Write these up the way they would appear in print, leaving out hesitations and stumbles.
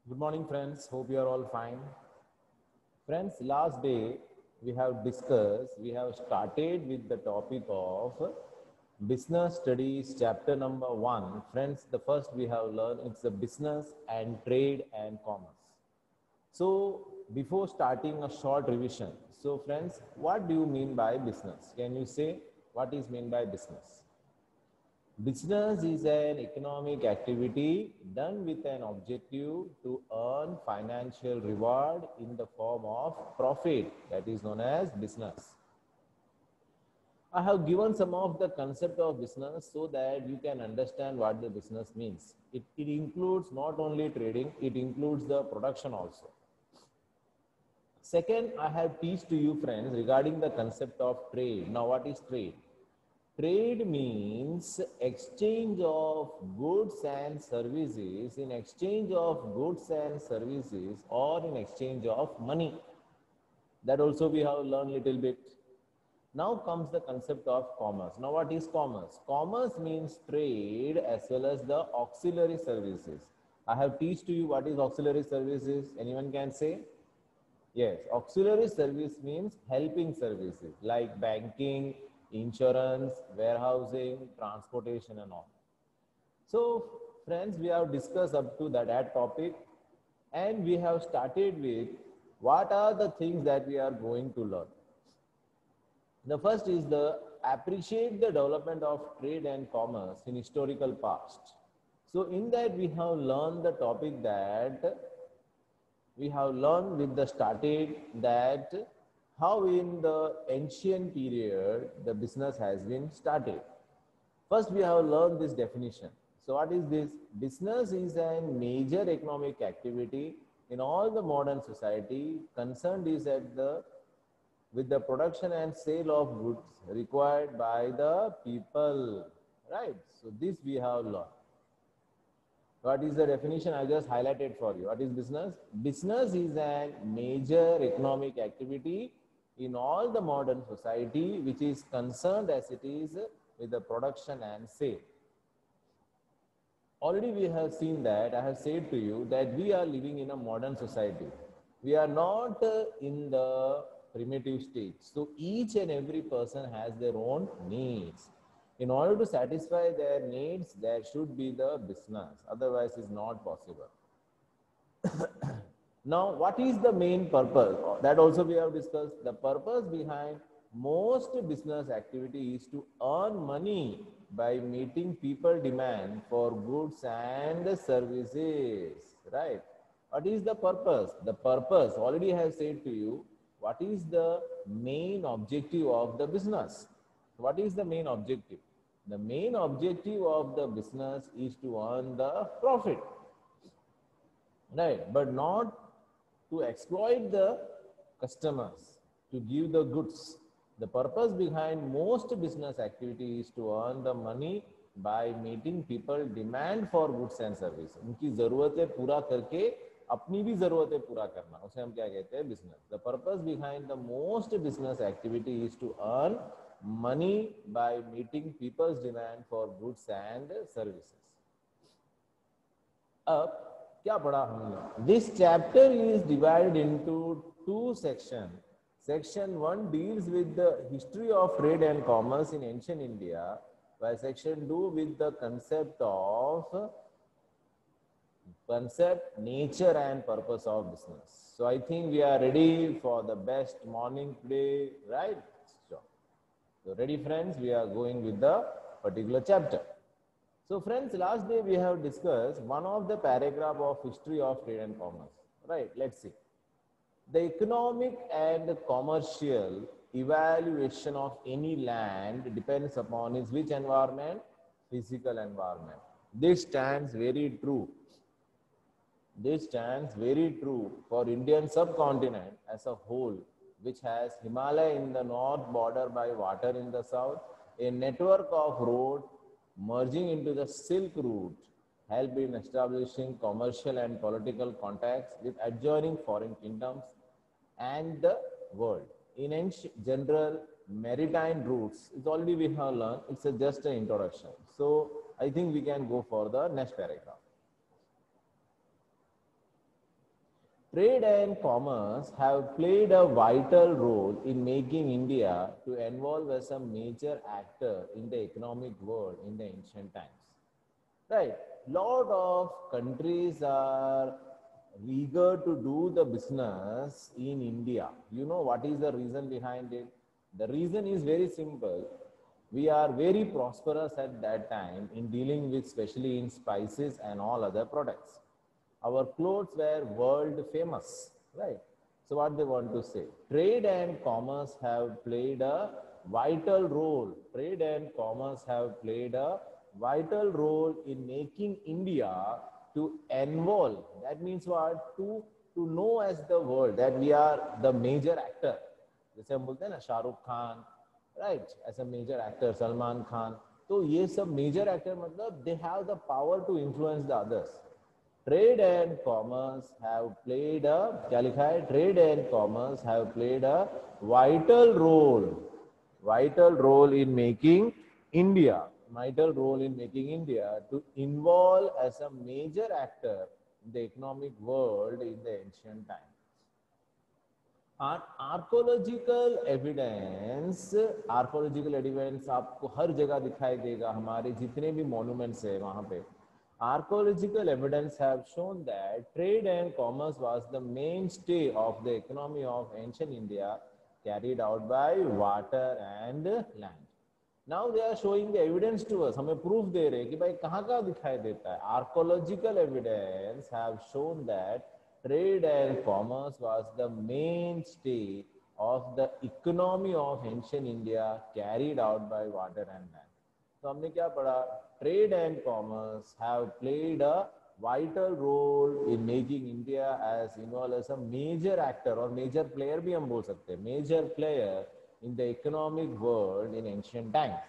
Good morning, friends. Hope you are all fine. Friends, last day we have started with the topic of business studies, chapter number 1. Friends, the first we have learned it's the business and trade and commerce. So, before starting a short revision, so friends, what do you mean by business? Can you say what is meant by business? Business is an economic activity done with an objective to earn financial reward in the form of profit, that is known as business. I have given some of the concept of business so that you can understand what the business means. It includes not only trading, it includes the production also. Second, I have teach to you friends regarding the concept of trade. Now what is trade? Trade means exchange of goods and services, in exchange of goods and services or in exchange of money. That also we have learned little bit. Now comes the concept of commerce. Now what is commerce? Commerce means trade as well as the auxiliary services. I have teach to you what is auxiliary services. Anyone can say? Yes, auxiliary service means helping services like banking, insurance, warehousing, transportation and all. So friends, we have discussed up to that topic and we have started with what are the things that we are going to learn. The first is the appreciate the development of trade and commerce in historical past. So in that we have learned the topic that we have learned with the started that how in the ancient period the business has been started. First we have learned this definition. So what is this? Business is a major economic activity in all the modern society. Concerned is at the with the production and sale of goods required by the people, right? So this we have learned. What is the definition? I just highlighted for you. What is business? Business is a major economic activity in all the modern society which is concerned as it is with the production and sale. Already we have seen that, I have said to you that we are living in a modern society. We are not in the primitive stage. So each and every person has their own needs. In order to satisfy their needs, there should be the business. Otherwise, it's not possible. Now, what is the main purpose? That also we have discussed. The purpose behind most business activity is to earn money by meeting people demand for goods and services, right? What is the purpose? The purpose, already I have said to you, what is the main objective of the business? What is the main objective? The main objective of the business is to earn the profit, right? But not to exploit the customers, to give the goods. The purpose behind most business activity is to earn the money by meeting people demand for goods and services. उनकी ज़रूरतें पूरा करके अपनी भी ज़रूरतें पूरा करना, उसे हम क्या कहते हैं? Business. The purpose behind the most business activity is to earn money by meeting people's demand for goods and services. अब क्या पढ़ा हमने? This chapter is divided into two sections. Section 1 deals with the history of trade and commerce in ancient India, while section 2 with the concept, nature and purpose of business. So I think we are ready for the best morning today, right? So ready friends, we are going with the particular chapter. So friends, last day we have discussed one of the paragraph of history of trade and commerce, right? Let's see. The economic and commercial evaluation of any land depends upon its which environment? Physical environment. This stands very true. This stands very true for Indian subcontinent as a whole, which has Himalaya in the north, border by water in the south, a network of roads merging into the Silk Route helped in establishing commercial and political contacts with adjoining foreign kingdoms and the world. In general, maritime routes, it's already we have learned, it's just an introduction. So I think we can go for the next paragraph. Trade and commerce have played a vital role in making India to evolve as a major actor in the economic world in the ancient times. Right. Lot of countries are eager to do the business in India. You know what is the reason behind it? The reason is very simple. We are very prosperous at that time in dealing with, especially in spices and all other products. Our clothes were world famous, right? So what they want to say? Trade and commerce have played a vital role. Trade and commerce have played a vital role in making India to involve. That means what? To know as the world that we are the major actor. जैसे हम बोलते हैं ना Shahrukh Khan, right, as a major actor Salman Khan, तो ये सब major actor मतलब they have the power to influence the others. Trade and commerce have played a, क्या लिखा है? Trade and commerce have played a vital role in making India, to involve as a major actor in the economic world in the ancient times. Archaeological evidence आपको हर जगह दिखाई देगा. हमारे जितने भी मॉन्यूमेंट्स है वहां पे archaeological evidence have shown that trade and commerce was the mainstay of the economy of ancient India, carried out by water and land. Now they are showing the evidence to us. हमें proof दे रहे हैं कि भाई कहाँ कहाँ दिखाई देता है. Archaeological evidence have shown that trade and commerce was the mainstay of the economy of ancient India, carried out by water and land. तो हमने क्या पढ़ा? Trade and commerce have played a vital role in making India as involved as a major actor, और major player भी हम बोल सकते हैं, major player in the economic world in ancient times.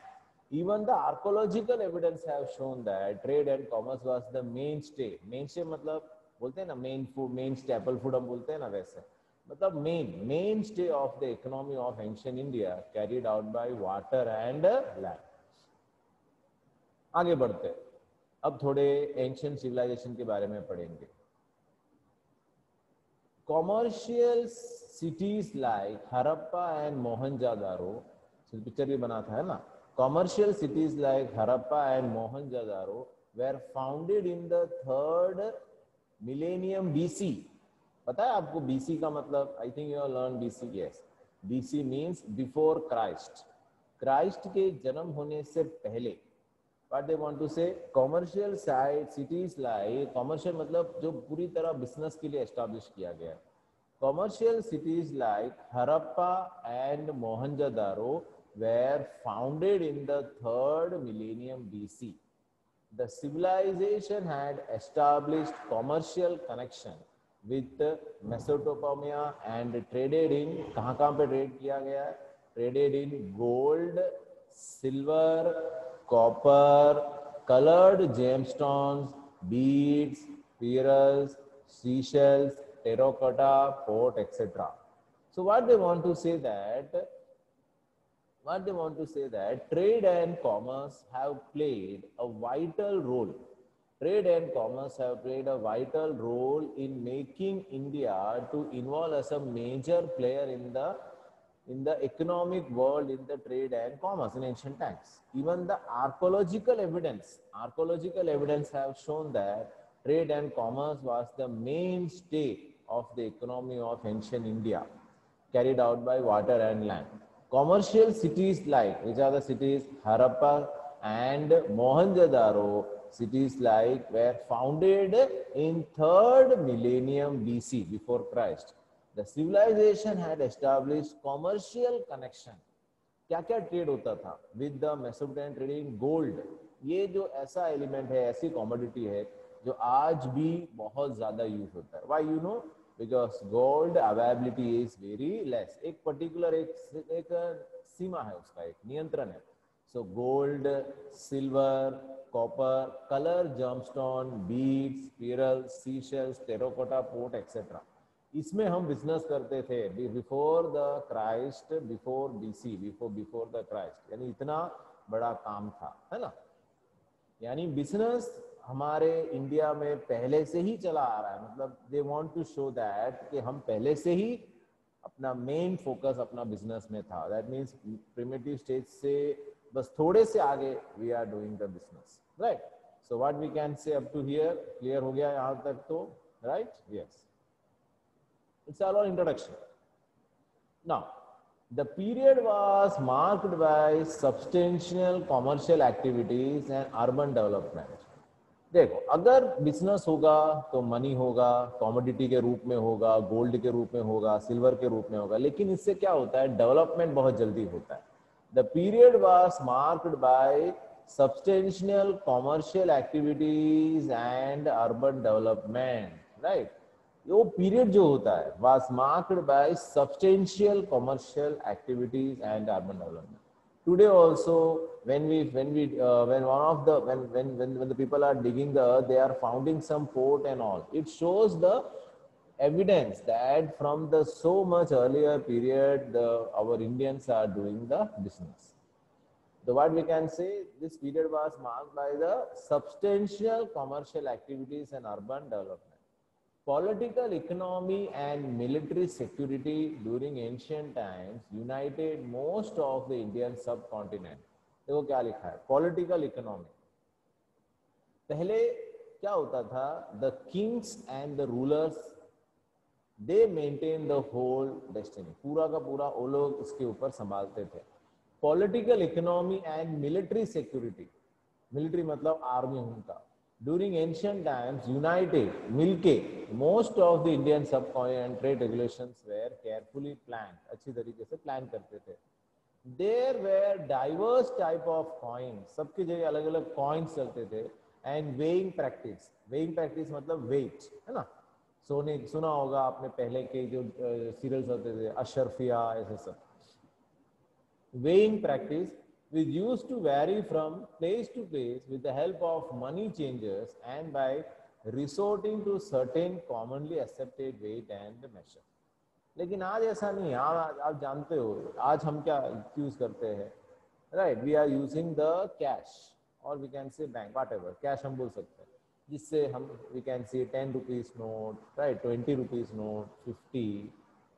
Even the archaeological evidence have shown that trade and commerce was the mainstay. Mainstay मतलब बोलते हैं ना main food, main staple food हम बोलते हैं ना, वैसे मतलब main stay of the economy of ancient India, carried out by water and land. आगे बढ़ते हैं. अब थोड़े एंशिएंट सिविलाइजेशन के बारे में पढ़ेंगे. Commercial cities like Harappa and Mohenjodaro, picture भी बना था है ना. Commercial cities like Harappa and Mohenjodaro were founded in the 3rd millennium BC. पता है आपको BC का मतलब? I think you have learn BC. Yes, BC means before Christ. Christ के जन्म होने से पहले. What they want to say? Commercial cities like, commercial मतलब जो पूरी तरह बिजनेस के लिए एस्टैब्लिश किया गया. Commercial cities like Harappa and Mohenjodaro were founded in the 3rd millennium BC. The civilization had established commercial connection with Mesopotamia and traded in, कहाँ पे ट्रेड किया गया? Traded in gold, silver, copper, colored gemstones, beads, pearls, seashells, terracotta, pot, etc. So what they want to say that trade and commerce have played a vital role. Trade and commerce have played a vital role in making India to evolve as a major player in the economic world in the trade and commerce in ancient times. Even the archaeological evidence have shown that trade and commerce was the mainstay of the economy of ancient India, carried out by water and land. Commercial cities like, which are the cities? Harappa and Mohenjo-daro cities like were founded in 3rd millennium BC, before Christ. The civilization had established commercial connection. क्या क्या trade होता था? With the Mesopotamian trading gold. ये जो ऐसा element है, ऐसी commodity है जो आज भी बहुत ज्यादा यूज होता है. Why? You know, because gold availability is very less. एक particular एक सीमा है उसका, एक नियंत्रण है. So gold, silver, copper, color gemstone, beads, pearls, seashells, terracotta, pot, etc. इसमें हम बिजनेस करते थे before the Christ, before BC, before the Christ. यानी इतना बड़ा काम था, है ना. यानी बिजनेस हमारे इंडिया में पहले से ही चला आ रहा है, मतलब they want to show that कि हम पहले से ही अपना मेन फोकस अपना बिजनेस में था। दैट मीन्स प्रिमिटिव स्टेज से बस थोड़े से आगे we are doing the business, right. So what we can say up to here, clear हो गया यहाँ तक तो, right? Yes, it's all on introduction. Now the period was marked by substantial commercial activities and urban development. देखो, अगर business होगा तो money होगा, कॉमोडिटी के रूप में होगा, गोल्ड के रूप में होगा, सिल्वर के रूप में होगा, लेकिन इससे क्या होता है, डेवलपमेंट बहुत जल्दी होता है। The period was marked by substantial commercial activities and urban development, right. वो पीरियड जो होता है was marked by substantial commercial activities and urban development. Today also, when one of the when the people are digging the earth, they are finding some port and all. It shows the evidence that from the so much earlier period, our Indians are doing the business. So what we can say, this period was marked by the substantial commercial activities and urban development. Political economy and military security during ancient times united most of the Indian subcontinent. देखो क्या लिखा है, political economy. पहले क्या होता था, the kings and the rulers they maintain the whole destiny, पूरा का पूरा वो लोग इसके ऊपर संभालते थे। Political economy and military security, military मतलब आर्मी उनका, during ancient times united, milke, most of the Indian subcontinent trade regulations were carefully planned, अच्छी तरीके से प्लान करते थे। There were diverse type of coins, सबकी जगह अलग अलग coins चलते थे, and weighing practice, weighing practice मतलब weight, है ना। सोने सुना होगा आपने, पहले के जो सीरियल्स होते थे अशरफिया, ऐसे सब। Weighing practice which used to vary from place to place with the help of money changers and by resorting to certain commonly accepted weight and measure. लेकिन आज ऐसा नहीं है। आप जानते हो आज हम क्या यूज करते हैं, right? We are using the cash और we can say bank, whatever, cash हम बोल सकते हैं, जिससे हम we can say 10 rupees note, right, 20 rupees note, 50,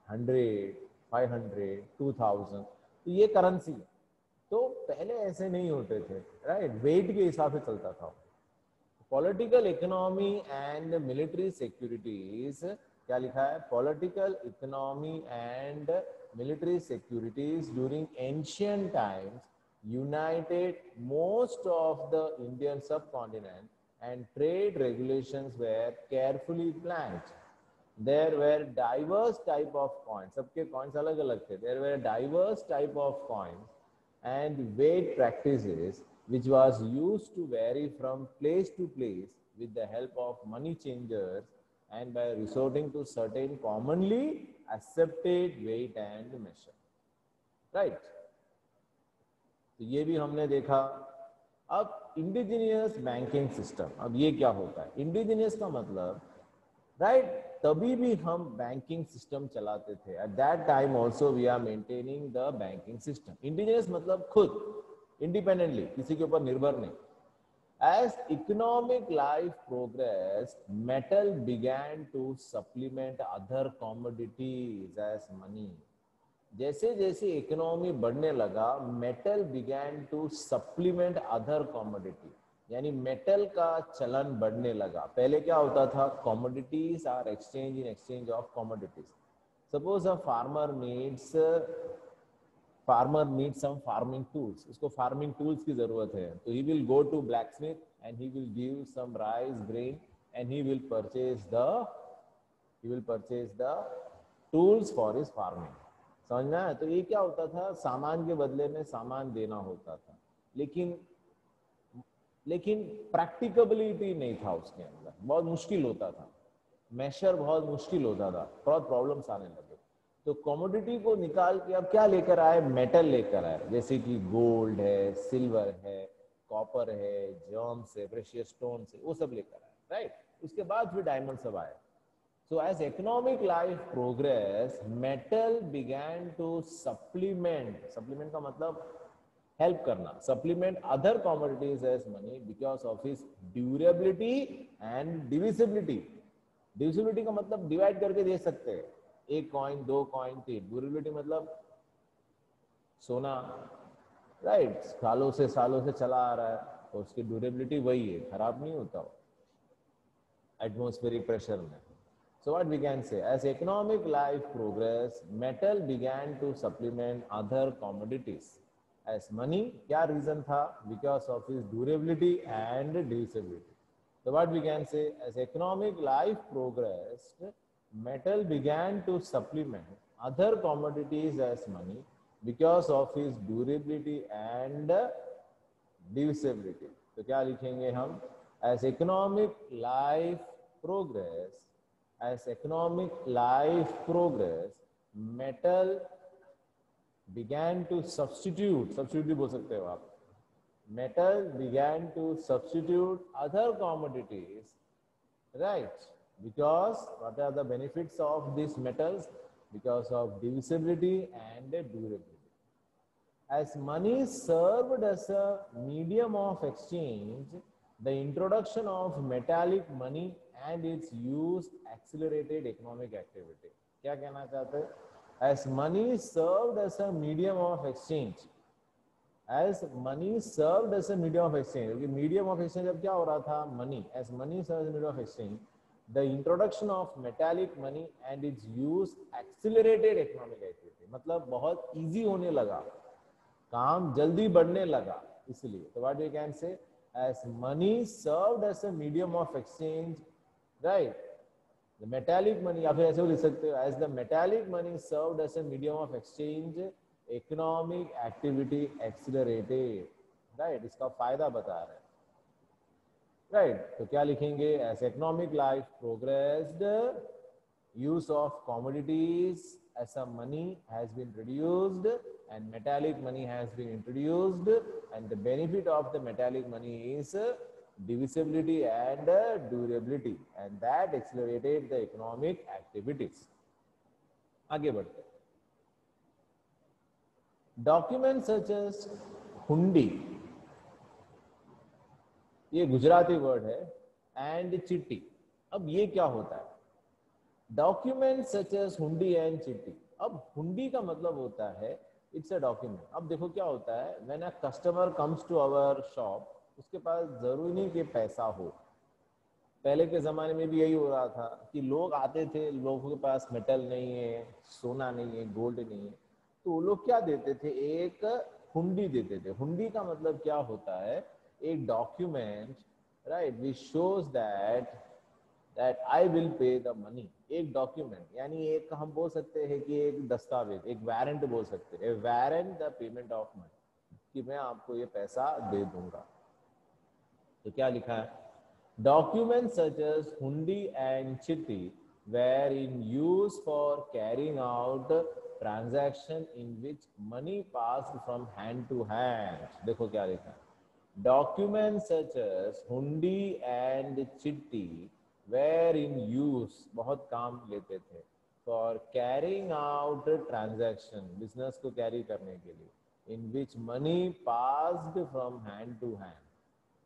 100, 500, 2000, तो ये करेंसी है। तो पहले ऐसे नहीं होते थे, राइट, वेट के हिसाब से चलता था। Political economy and military securities, क्या लिखा है, political economy and military securities during ancient times united most of the Indian subcontinent and trade regulations were carefully planned. There were diverse type of coins, सबके coins अलग अलग थे। There were diverse type of coins and weight practices which was used to vary from place to place with the help of money changers and by resorting to certain commonly accepted weight and measure, right? तो ये भी हमने देखा। अब indigenous banking system, अब ये क्या होता है? इंडिजिनियस का मतलब, राइट, तभी भी हम बैंकिंग सिस्टम चलाते थे। At that time also we are maintaining the banking system. Indigenous मतलब खुद, इंडिपेंडेंटली, किसी के ऊपर निर्भर नहीं। As economic life progressed, metal began to supplement other commodities as money. जैसे जैसे इकोनॉमी बढ़ने लगा, metal began to supplement other commodity, यानी मेटल का चलन बढ़ने लगा। पहले क्या होता था, commodities are exchange in exchange of commodities. Suppose a farmer needs some farming tools, उसको फार्मिंग टूल्स की जरूरत है, तो he will go to blacksmith and he will give some rice grain and he will purchase the tools for his farming. समझ में आया? तो ये क्या होता था, सामान के बदले में सामान देना होता था, लेकिन प्रैक्टिकेबिलिटी नहीं था उसके अंदर, बहुत मुश्किल होता था, मेशर बहुत मुश्किल होता था, बहुत प्रॉब्लम्स आने लगे। तो कमोडिटी को निकाल के अब क्या लेकर आए, मेटल लेकर आए, जैसे कि गोल्ड है, सिल्वर है, कॉपर है, जर्म्स है, प्रेशियस स्टोन्स है, वो सब लेकर आए, राइट। उसके बाद फिर डायमंड सब आए। So as economic life progressed, metal began to supplement का मतलब हेल्प करना, supplement other commodities as money because of is durability and divisibility. Divisibility का मतलब डिवाइड करके दे सकते हैं, एक कॉइन, दो कॉइन, तीन। ड्यूरेबिलिटी मतलब सोना, राइट, सालों से चला आ रहा है, तो उसकी ड्यूरेबिलिटी वही है, खराब नहीं होता वो एटमॉस्फेरिक प्रेशर में। So what we can say, as economic life progressed, metal began to supplement other commodities as money. क्या reason था? Because of its durability and divisibility. So what we can say, as economic life progressed, metal began to supplement other commodities as money because of its durability and divisibility. तो क्या लिखेंगे हम? As economic life progress, as economic life progress, metal began to substitute बोल सकते हो आप, metal began to substitute other commodities, right? Because what are the benefits of these metals? Because of divisibility and durability. As money served as a medium of exchange, the introduction of metallic money and its use accelerated economic activity. क्या कहना चाहते हैं? As money served as a medium of exchange, as money served as a medium of exchange, क्योंकि medium of exchange अब क्या हो रहा था? Money. As money served as a medium of exchange, the introduction of metallic money and its use accelerated economic activity. मतलब बहुत easy होने लगा, काम जल्दी बढ़ने लगा, इसलिए। तो what we can say, as money served as a medium of exchange, right, the metallic money, या फिर ऐसे भी लिख सकते हो, as the metallic money served as a medium of exchange, economic activity accelerated, right, इसका फायदा बता रहे हैं, राइट। तो क्या लिखेंगे, as economic life progressed, use of commodities as a money has been reduced and metallic money has been introduced, and the benefit of the metallic money is divisibility and durability, and that accelerated the economic activities. आगे बढ़ते, documents such as हुंडी, ये Gujarati word है, and चिट्ठी। अब ये क्या होता है? Document such as hundi and चिट्ठी। अब हुंडी का मतलब होता है इट्स अ डॉक्यूमेंट। अब देखो क्या होता है, when a customer comes to our shop, उसके पास जरूरी नहीं कि पैसा हो। पहले के ज़माने में भी यही हो रहा था कि लोग आते थे, लोगों के पास मेटल नहीं है, सोना नहीं है, गोल्ड नहीं है, तो वो लोग क्या देते थे, एक हुंडी देते थे। हुंडी का मतलब क्या होता है, एक document, right, which shows that I will pay the money. एक डॉक्यूमेंट यानी एक, हम बोल सकते हैं कि एक दस्तावेज, एक वारंट बोल सकते हैं, warrant the payment of money, कि मैं आपको ये पैसा दे दूंगा। तो क्या लिखा है, document such as hundi and chitthi were in use for carrying out transaction in which money passed from hand to hand। देखो क्या लिखा है, documents such as hundi and chitti were in use, बहुत काम लेते थे, for carrying out transaction, business को carry करने के लिए, in which money passed from hand to hand।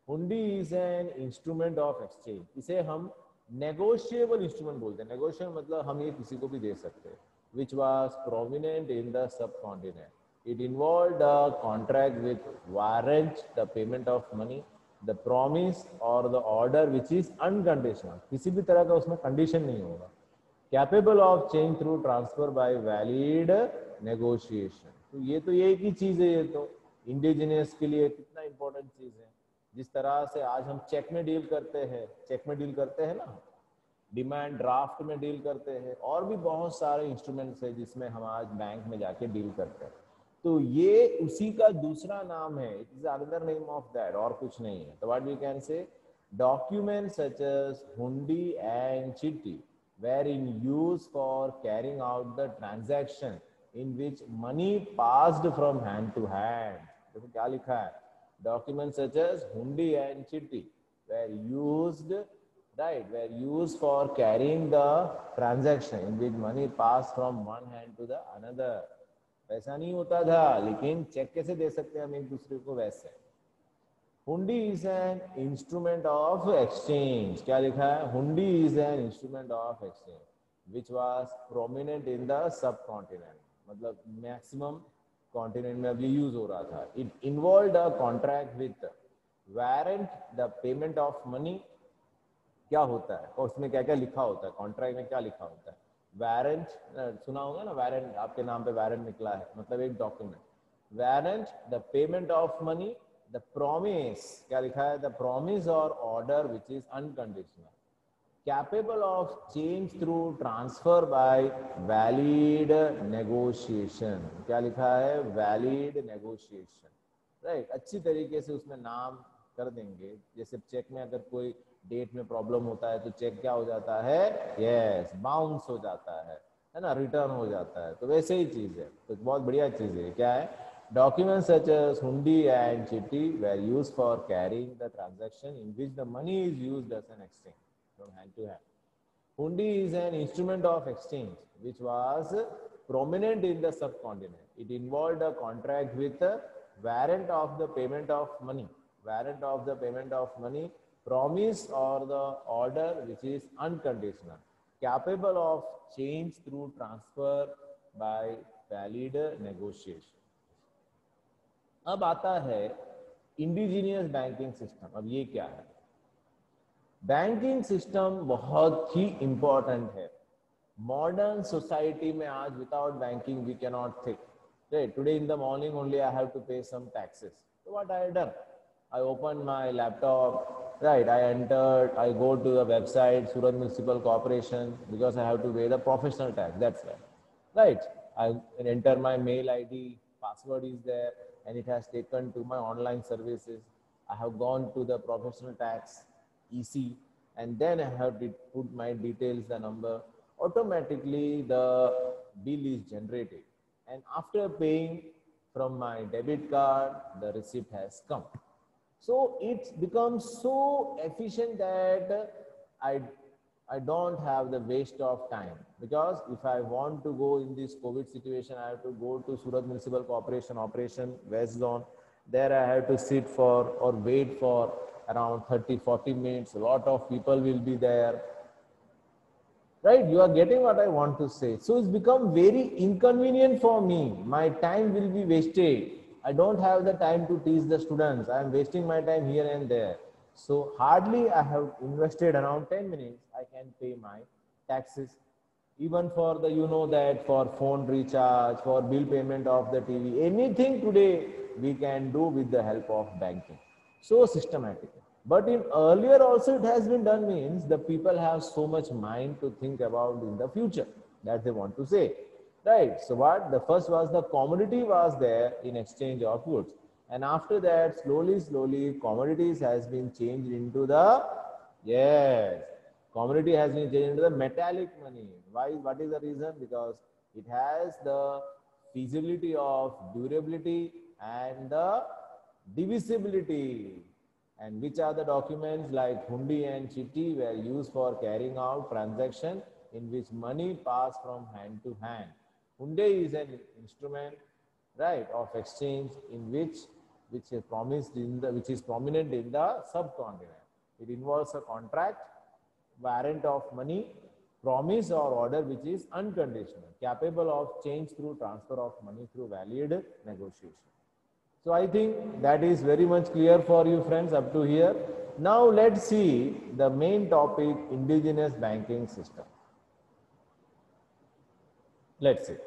हुंडी is an instrument of exchange, इसे हम नेगोशिएबल इंस्ट्रूमेंट बोलते हैं। नेगोशिएबल मतलब हम ये किसी को भी दे सकते हैं। Which was prominent in the subcontinent, it involved a contract with warrant the payment of money, the promise और the order which is unconditional, किसी भी तरह का उसमें कंडीशन नहीं होगा, capable of change through transfer by valid negotiation. तो ये तो एक ही चीज है, ये तो इंडिजिनियस के लिए कितना इंपॉर्टेंट चीज है। जिस तरह से आज हम चेक में डील करते हैं, चेक में डील करते हैं ना, डिमांड ड्राफ्ट में डील करते हैं, और भी बहुत सारे इंस्ट्रूमेंट्स है जिसमें हम आज बैंक में जाके डील करते हैं। तो ये उसी का दूसरा नाम है, it is another name of that, और कुछ नहीं है। तो what we can say, document such as hundi and chitthi were in use for carrying out the transaction in which money passed from hand to hand। देखो क्या लिखा है, documents such as hundi and chitti were used, right, were used for carrying the transaction in which money passed from one hand to the another, पैसा नहीं होता था, लेकिन check कैसे दे सकते हैं हम एक दूसरे को, वैसे। हुंडी is an instrument of exchange, क्या लिखा है, हुंडी is an instrument of exchange which was prominent in the सब कॉन्टिनेंट, मतलब मैक्सिमम कॉन्टिनेंट में अब ये यूज हो रहा था। It involve a contract with warrant the payment of money. क्या होता है और उसमें क्या क्या लिखा होता है, कॉन्ट्रैक्ट में क्या लिखा होता है, वारंट, सुना होगा ना, वारंट, आपके नाम पे वारंट निकला है, मतलब एक document, warrant the payment of money, the promise, क्या लिखा है, द प्रॉमिस और order which is unconditional, capable of change through transfer by valid negotiation, क्या लिखा है, वैलिड नेगोशिएशन, राइट। अच्छी तरीके से उसमें नाम कर देंगे, जैसे चेक में अगर कोई डेट में प्रॉब्लम होता है तो चेक क्या हो जाता है, यस, बाउंस हो जाता है ना, रिटर्न हो जाता है, तो वैसे ही चीज है, तो बहुत बढ़िया चीज है। क्या है, documents such as hundi and chitthi were used for carrying the transaction in which the money is used as an exchange from hand to hand. Hundi is an instrument of exchange which was prominent in the subcontinent. It involved a contract with a warrant of the payment of money, warrant of the payment of money, promise or the order which is unconditional, capable of change through transfer by valid negotiation. अब आता है indigenous banking system. अब ये क्या है, banking system बहुत ही important है मॉडर्न सोसाइटी में। आज without banking we can not think, right. Today in the morning only I have to pay some taxes, so what I done, I opened my laptop, right, I entered, I go to the website Surat Municipal Corporation because I have to pay the professional tax, that's right. I enter my mail ID, password is there, and it has taken to my online services. I have gone to the professional tax EC, and then I have to put my details, the number, automatically the bill is generated, and after paying from my debit card the receipt has come. So it becomes so efficient that I don't have the waste of time, because if I want to go in this COVID situation, I have to go to Surat Municipal Corporation, Operation West Zone. There I have to sit for or wait for around 30-40 minutes. A lot of people will be there, right? You are getting what I want to say. So it's become very inconvenient for me. My time will be wasted. I don't have the time to teach the students. I am wasting my time here and there. So hardly I have invested around 10 minutes. I can pay my taxes. Even for the, you know, that for phone recharge, for bill payment of the TV, anything today we can do with the help of banking. So systematic. But in earlier also it has been done, means the people have so much mind to think about in the future that they want to say, right? So what the first was, the commodity was there in exchange of goods, and after that slowly commodities has been changed into the, yes, commodity has been changed into the metallic money. Why? What is the reason? Because it has the feasibility of durability and the divisibility. And which are the documents like hundi and chitti were used for carrying out transaction in which money passed from hand to hand. Hundi is an instrument, right, of exchange in which is promised in the, which is prominent in the subcontinent. It involves a contract, warrant of money, promise or order which is unconditional, capable of change through transfer of money through valid negotiation. So I think that is very much clear for you friends up to here. Now let's see the main topic, indigenous banking system. Let's see.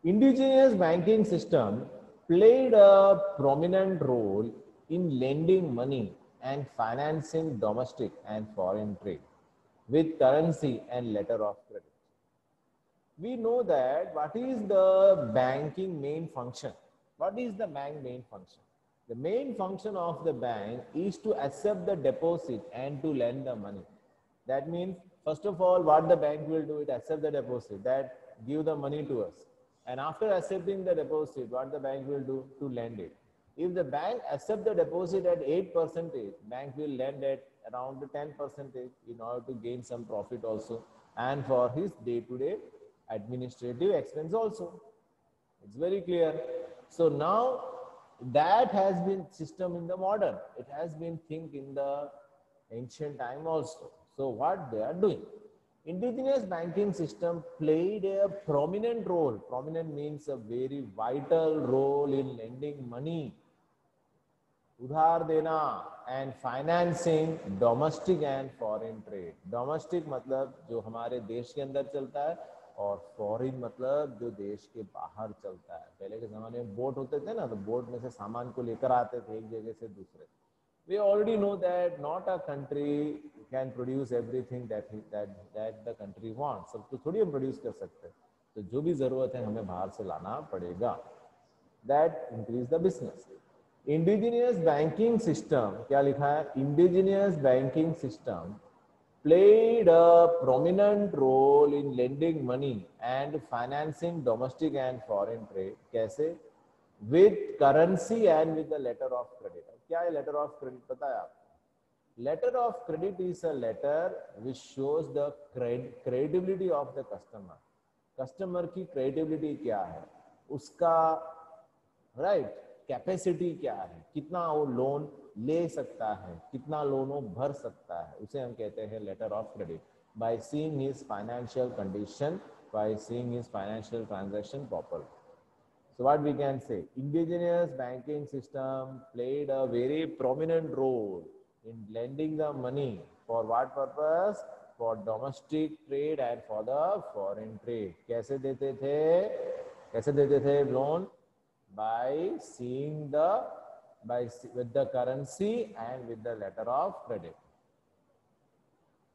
Indigenous banking system played a prominent role in lending money and financing domestic and foreign trade with currency and letter of credit. We know that what is the banking main function. What is the bank main function? The main function of the bank is to accept the deposit and to lend the money. That means, first of all, what the bank will do, it accept the deposit, that give the money to us. And after accepting the deposit, what the bank will do, to lend it. If the bank accept the deposit at 8%, bank will lend at around 10% in order to gain some profit also, and for his day-to-day administrative expense also. It's very clear. So now that has been system in the modern. It has been think in the ancient time also. So what they are doing? Indigenous banking system played a prominent role. Prominent means a very vital role in lending money, उधार देना, and financing domestic and foreign trade. Domestic मतलब जो हमारे देश के अंदर चलता है, और फॉरेन मतलब जो देश के बाहर चलता है. पहले के जमाने में बोट होते थे ना, तो बोट में से सामान को लेकर आते थे एक जगह से दूसरे. We already know that not a country can produce everything that the country wants. सब तो थोड़ी हम प्रोड्यूस कर सकते हैं. तो जो भी जरूरत है हमें बाहर से लाना पड़ेगा. That increase the business. Indigenous banking system, क्या लिखा है? Indigenous banking system played a prominent role in lending money and financing domestic and foreign trade. कैसे? With currency and with the letter of credit. क्या है letter of credit? पता है आपको? Letter of credit is a letter which shows the credibility of the customer. Customer की credibility क्या है? उसका right कैपेसिटी क्या है, कितना वो लोन ले सकता है, कितना लोन वो भर सकता है, उसे हम कहते हैं letter of credit. By seeing his financial condition, by seeing his financial transaction properly. So what we can say, indigenous banking system played a very prominent role in lending the money for what purpose? For domestic trade and for the foreign trade. कैसे देते थे loan? By seeing with the currency and with the letter of credit.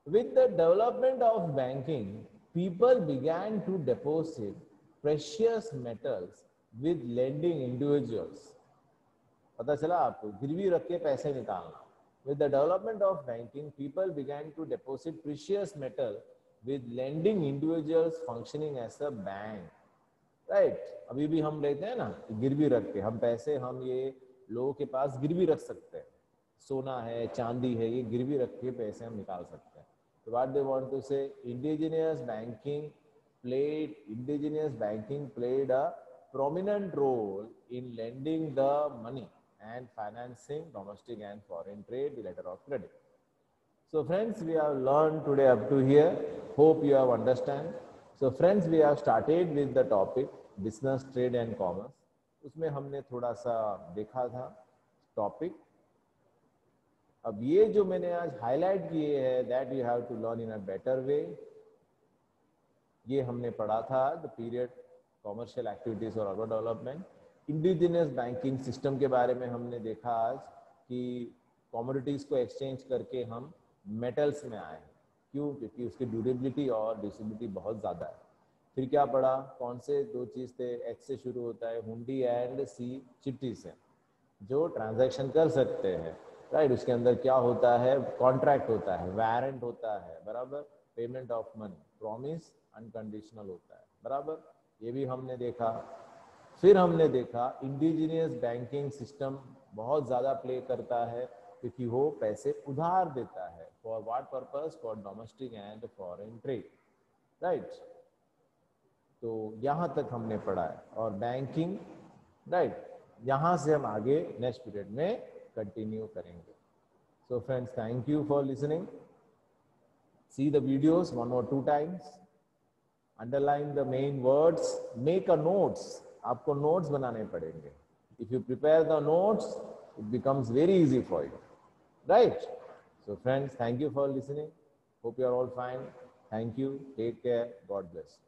With the development of banking, people began to deposit precious metals with lending individuals. पता चला आपको? गिरवी रख के पैसे निकालना. With the development of banking, people began to deposit precious metal with lending individuals functioning as a bank. Right अभी भी हम लेते हैं ना गिरवी रख के, हम पैसे हम ये लोगों के पास गिरवी रख सकते हैं. सोना है, चांदी है, ये गिरवी रख के पैसे हम निकाल सकते हैं. तो व्हाट दे वांट टू से, indigenous banking played a prominent role in lending the money and financing domestic and foreign trade, the letter of credit. So friends, we have learned today up to here. Hope you have understand. So friends, we have started with the topic business, trade and commerce. उसमें हमने थोड़ा सा देखा था topic. अब ये जो मैंने आज हाईलाइट किए हैं, that you have to learn in a better way. ये हमने पढ़ा था द पीरियड कॉमर्शियल एक्टिविटीज और urban development. Indigenous banking system के बारे में हमने देखा आज कि कमोडिटीज को एक्सचेंज करके हम मेटल्स में आए. क्यों? क्योंकि उसकी ड्यूरेबिलिटी और डिसेबिलिटी बहुत ज़्यादा है. फिर क्या पढ़ा? कौन से दो चीज़ थे? एच से शुरू होता है, हुंडी एंड सी चिट्ठी से, जो ट्रांजैक्शन कर सकते हैं. राइट उसके अंदर क्या होता है? कॉन्ट्रैक्ट होता है, वारंट होता है, बराबर, payment of money, promise unconditional होता है, बराबर. ये भी हमने देखा. फिर हमने देखा इंडिजिनियस बैंकिंग सिस्टम बहुत ज़्यादा प्ले करता है क्योंकि वो पैसे उधार देता है. For what purpose? For domestic and foreign trade. Right तो यहाँ तक हमने पढ़ा है. और बैंकिंग, राइट यहाँ से हम आगे नेक्स्ट पीरियड में कंटिन्यू करेंगे. So friends, thank you for listening. See the videos 1 or 2 times. Underline the main words. Make a notes. आपको नोट्स बनाने पड़ेंगे. If you prepare the notes, it becomes very easy for you. Right? So friends, thank you for listening. Hope you are all fine. Thank you. Take care. God bless.